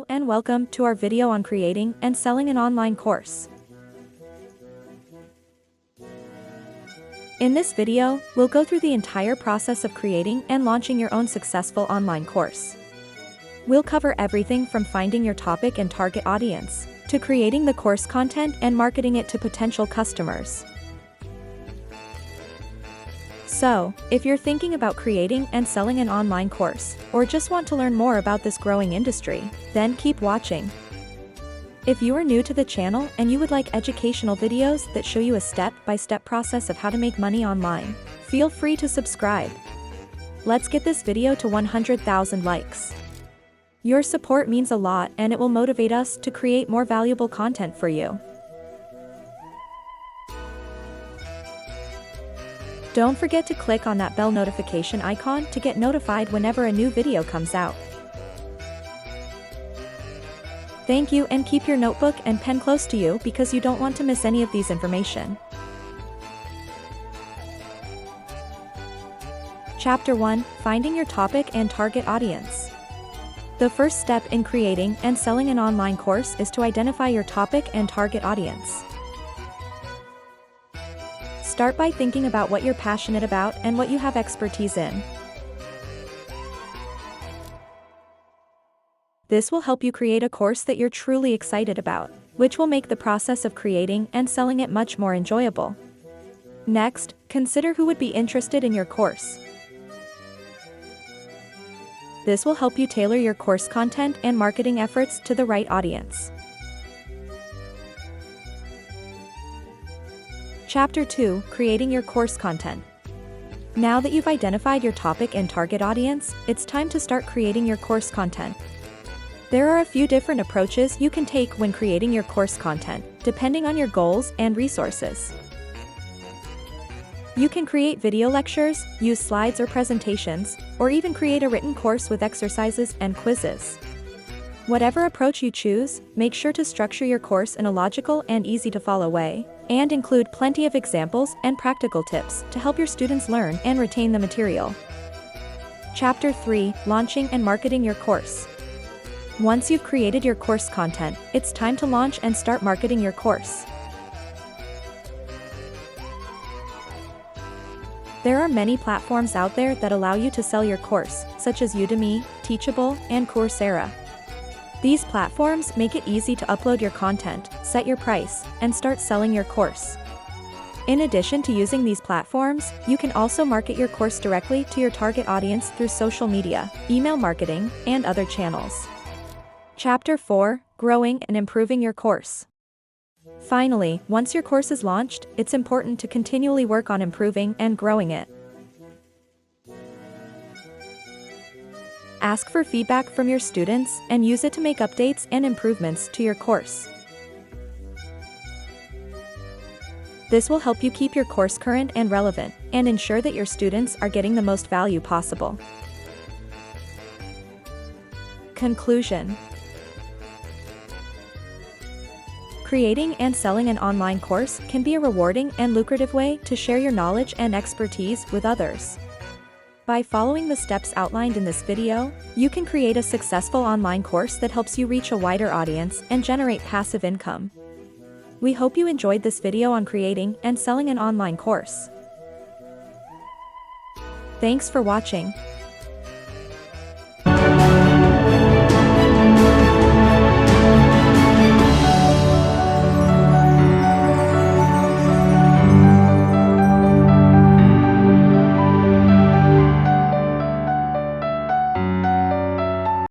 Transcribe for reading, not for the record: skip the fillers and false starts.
and welcome to our video on creating and selling an online course. In this video, we'll go through the entire process of creating and launching your own successful online course. We'll cover everything from finding your topic and target audience, to creating the course content and marketing it to potential customers. So, if you're thinking about creating and selling an online course, or just want to learn more about this growing industry, then keep watching. If you are new to the channel and you would like educational videos that show you a step-by-step process of how to make money online, feel free to subscribe. Let's get this video to 100,000 likes. Your support means a lot and it will motivate us to create more valuable content for you. Don't forget to click on that bell notification icon to get notified whenever a new video comes out. Thank you, and keep your notebook and pen close to you because you don't want to miss any of these information. Chapter 1: Finding your topic and target audience. The first step in creating and selling an online course is to identify your topic and target audience. Start by thinking about what you're passionate about and what you have expertise in. This will help you create a course that you're truly excited about, which will make the process of creating and selling it much more enjoyable. Next, consider who would be interested in your course. This will help you tailor your course content and marketing efforts to the right audience. Chapter 2: Creating your course content. Now that you've identified your topic and target audience, it's time to start creating your course content. There are a few different approaches you can take when creating your course content, depending on your goals and resources. You can create video lectures, use slides or presentations, or even create a written course with exercises and quizzes. Whatever approach you choose, make sure to structure your course in a logical and easy-to-follow way, and include plenty of examples and practical tips to help your students learn and retain the material. Chapter 3: Launching and marketing your course. Once you've created your course content, it's time to launch and start marketing your course. There are many platforms out there that allow you to sell your course, such as Udemy, Teachable, and Coursera. These platforms make it easy to upload your content, set your price, and start selling your course. In addition to using these platforms, you can also market your course directly to your target audience through social media, email marketing, and other channels. Chapter 4: Growing and improving your course. Finally, once your course is launched, it's important to continually work on improving and growing it. Ask for feedback from your students and use it to make updates and improvements to your course. This will help you keep your course current and relevant, and ensure that your students are getting the most value possible. Conclusion: Creating and selling an online course can be a rewarding and lucrative way to share your knowledge and expertise with others. By following the steps outlined in this video, you can create a successful online course that helps you reach a wider audience and generate passive income. We hope you enjoyed this video on creating and selling an online course. Thanks for watching.